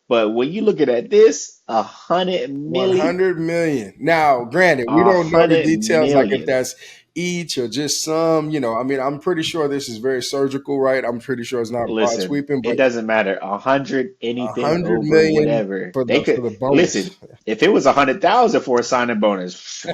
But when you looking at this, 100 million, 100 million. Now, granted, we a don't know the hundred details, like if million. that's each or just some, I mean, I'm pretty sure this is very surgical, right? I'm pretty sure it's not broad Listen, sweeping, it but doesn't matter. 100, a anything hundred over million whatever. for They the could bonus. listen. If it was 100,000 for a signing bonus,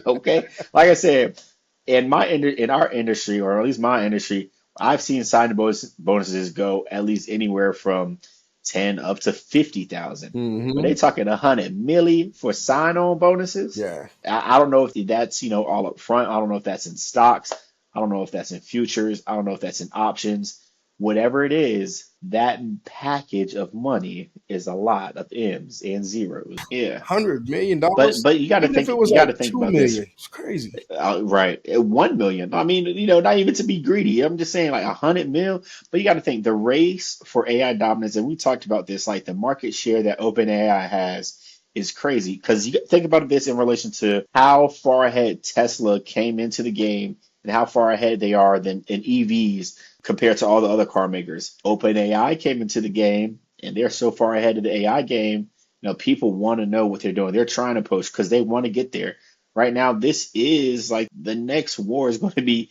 okay. Like I said, in our industry, or at least my industry, I've seen bonuses go at least anywhere from 10 up to 50,000. But they Hmm. talking 100 million for sign-on bonuses. Yeah. I don't know if that's all up front. I don't know if that's in stocks. I don't know if that's in futures. I don't know if that's in options. Whatever it is, that package of money is a lot of M's and zeros. Yeah. But $100 million. you got to Even if think it was you got like to think two about this. million, it's crazy. Right. 1 million. I mean, not even to be greedy. I'm just saying like 100 mil. But you got to think the race for AI dominance, and we talked about this, like the market share that OpenAI has is crazy. Because you think about this in relation to how far ahead Tesla came into the game and how far ahead they are than in EVs compared to all the other car makers. OpenAI came into the game and they're so far ahead of the AI game. People want to know what they're doing. They're trying to push because they want to get there. Right now, this is like the next war is going to be,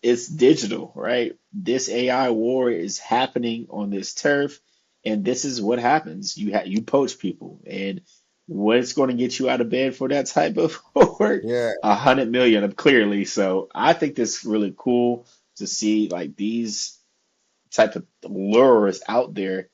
it's digital, right? This AI war is happening on this turf, and this is what happens. You poach people, and what's going to get you out of bed for that type of work? Yeah. 100 million, clearly. So I think this is really cool to see like these type of lures out there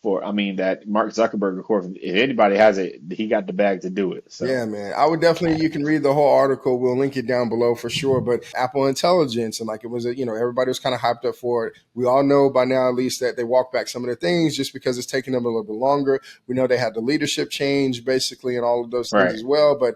for. I mean, that Mark Zuckerberg, of course, if anybody has it, he got the bag to do it. So. Yeah, man. I would definitely, you can read the whole article. We'll link it down below for sure. But Apple Intelligence, and like it was, everybody was kind of hyped up for it. We all know by now, at least, that they walked back some of the things just because it's taking them a little bit longer. We know they had the leadership change basically and all of those things Right. as well. But,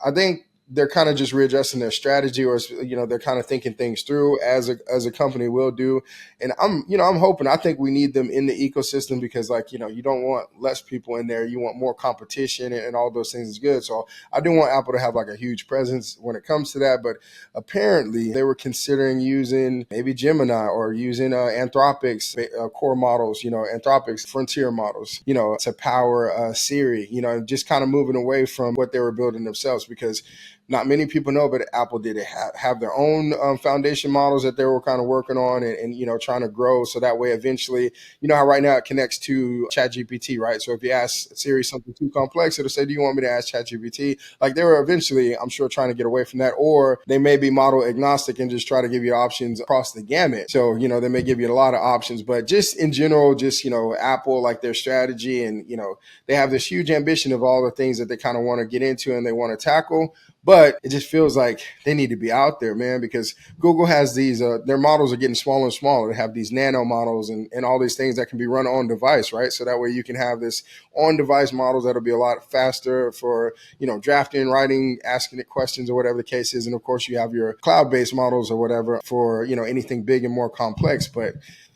I think they're kind of just readjusting their strategy, or they're kind of thinking things through as a company will do. And I'm hoping, I think we need them in the ecosystem because, like, you don't want less people in there. You want more competition, and all those things is good. So I do want Apple to have like a huge presence when it comes to that. But apparently they were considering using maybe Gemini or using Anthropic's core models, Anthropic's frontier models, to power Siri, just kind of moving away from what they were building themselves, because not many people know, but Apple did have their own foundation models that they were kind of working on, and trying to grow. So that way, eventually, how right now it connects to ChatGPT, right? So if you ask Siri something too complex, it'll say, "Do you want me to ask ChatGPT?" Like they were eventually, I'm sure, trying to get away from that, or they may be model agnostic and just try to give you options across the gamut. So they may give you a lot of options, but just in general, just Apple, like their strategy, and they have this huge ambition of all the things that they kind of want to get into and they want to tackle. But it just feels like they need to be out there, man, because Google has these, their models are getting smaller and smaller. They have these nano models and all these things that can be run on device, right? So that way you can have this on device models that'll be a lot faster for, drafting, writing, asking it questions or whatever the case is. And of course, you have your cloud based models or whatever for, anything big and more complex. But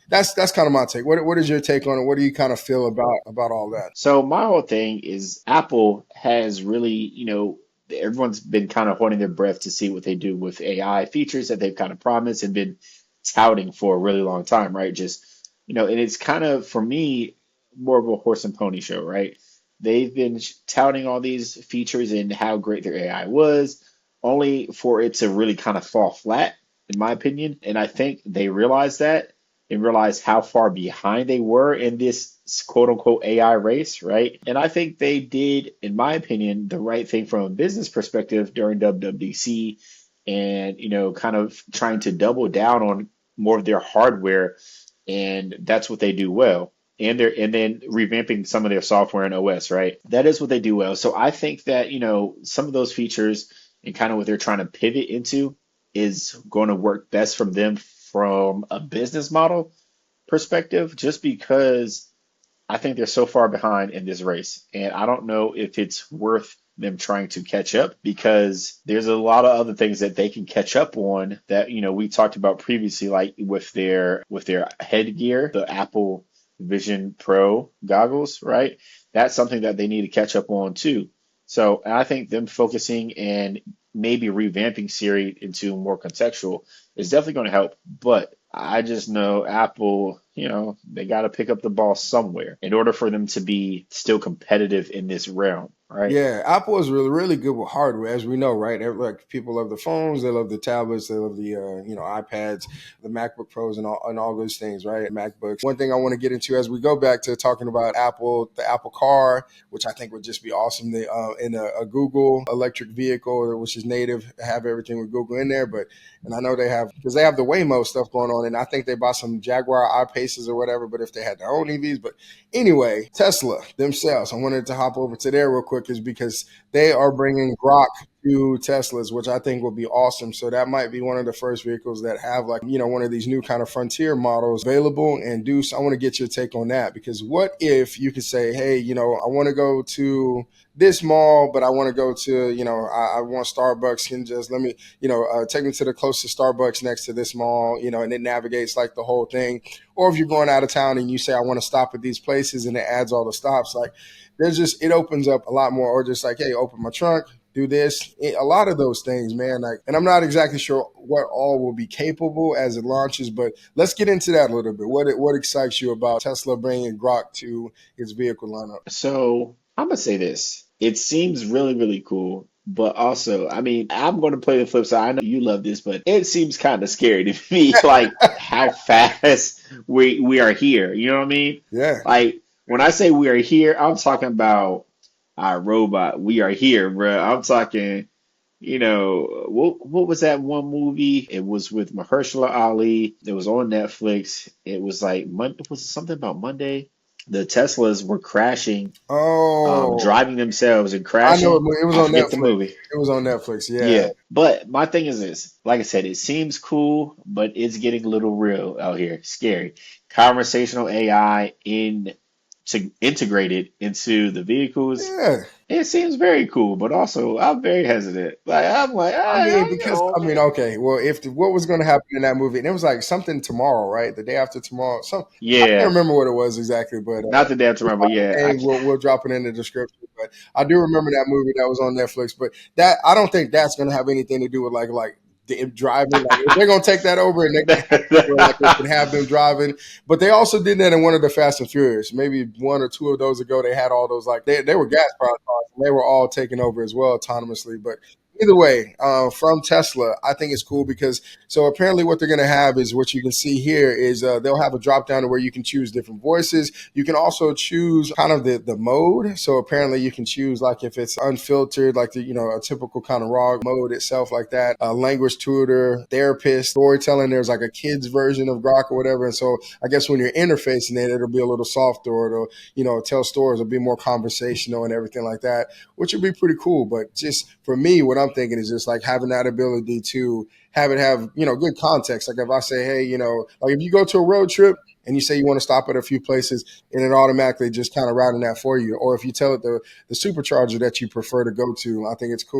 that's kind of my take. What is your take on it? What do you kind of feel about all that? So my whole thing is Apple has really, everyone's been kind of holding their breath to see what they do with AI features that they've kind of promised and been touting for a really long time, right? Just, and it's kind of, for me, more of a horse and pony show, right? They've been touting all these features and how great their AI was, only for it to really kind of fall flat, in my opinion. And I think they realized that and realized how far behind they were in this quote unquote AI race, right? And I think they did, in my opinion, the right thing from a business perspective during WWDC and, kind of trying to double down on more of their hardware. And that's what they do well. And then revamping some of their software and OS, right? That is what they do well. So I think that, some of those features and kind of what they're trying to pivot into is going to work best from them from a business model perspective, just because I think they're so far behind in this race. And I don't know if it's worth them trying to catch up, because there's a lot of other things that they can catch up on that, we talked about previously, like with their headgear, the Apple Vision Pro goggles, right? That's something that they need to catch up on too. So I think them focusing and maybe revamping Siri into more contextual is definitely going to help. But I just know Apple, they got to pick up the ball somewhere in order for them to be still competitive in this realm, right? Yeah, Apple is really, really good with hardware, as we know, right? Like people love the phones, they love the tablets, they love the iPads, the MacBook Pros, and all those things, right? MacBooks. One thing I want to get into as we go back to talking about Apple, the Apple Car, which I think would just be awesome. The in a Google electric vehicle, which is native, have everything with Google in there. But and I know they have because they have the Waymo stuff going on, and I think they bought some Jaguar I-Paces or whatever. But if they had their own EVs, but anyway, Tesla themselves, I wanted to hop over to there real quick is because they are bringing Grok to Teslas, which I think will be awesome. So that might be one of the first vehicles that have like, one of these new kind of frontier models available and do. So I want to get your take on that because what if you could say, hey, I want to go to this mall, but I want to go to, I want Starbucks and just let me, take me to the closest Starbucks next to this mall, and it navigates like the whole thing. Or if you're going out of town and you say, I want to stop at these places and it adds all the stops, like it opens up a lot more. Or just like, hey, open my trunk, do this. A lot of those things, man. Like, and I'm not exactly sure what all will be capable as it launches, but let's get into that a little bit. What excites you about Tesla bringing Grok to its vehicle lineup? So I'm gonna say this. It seems really, really cool, but also, I mean, I'm gonna play the flip side. I know you love this, but it seems kind of scary to me, like how fast we are here. You know what I mean? Yeah. Like when I say we are here, I'm talking about our robot. We are here, bro. I'm talking, what was that one movie? It was with Mahershala Ali. It was on Netflix. It was like was it something about Monday? The Teslas were crashing, Oh, driving themselves and I know crashing. it was I on forget the Netflix. movie. It was on Netflix. Yeah. Yeah, but my thing is this. Like I said, it seems cool, but it's getting a little real out here. Scary. Conversational AI to integrated into the vehicles. Yeah. It seems very cool, but also I'm very hesitant. Like I'm like, I mean, I because know, I mean, man. okay, well, if what was going to happen in that movie, and it was like something tomorrow, right? The day after tomorrow. I can't Yeah, remember what it was exactly, but not the day after tomorrow, but yeah, hey, we'll drop it in the description. But I do remember that movie that was on Netflix. But that I don't think that's going to have anything to do with like driving. Like if they're going to take that over and they're going to have it where like they can have them driving. But they also did that in one of the Fast and Furious. Maybe one or two of those ago, they had all those like they were gas powered cars and they were all taken over as well autonomously. But either way, from Tesla, I think it's cool because so apparently what they're going to have is what you can see here is they'll have a drop down where you can choose different voices. You can also choose kind of the mode. So apparently you can choose like if it's unfiltered, like a typical kind of raw mode itself, like that. Language tutor, therapist, storytelling. There's like a kid's version of Grok or whatever. And so I guess when you're interfacing it, it'll be a little softer, or it'll tell stories, it'll be more conversational and everything like that, which would be pretty cool. But just for me, what I'm thinking is just like having that ability to have it have good context. Like if I say, hey, like if you go to a road trip and you say you want to stop at a few places, and it automatically just kind of routing that for you. Or if you tell it the supercharger that you prefer to go to, I think it's cool.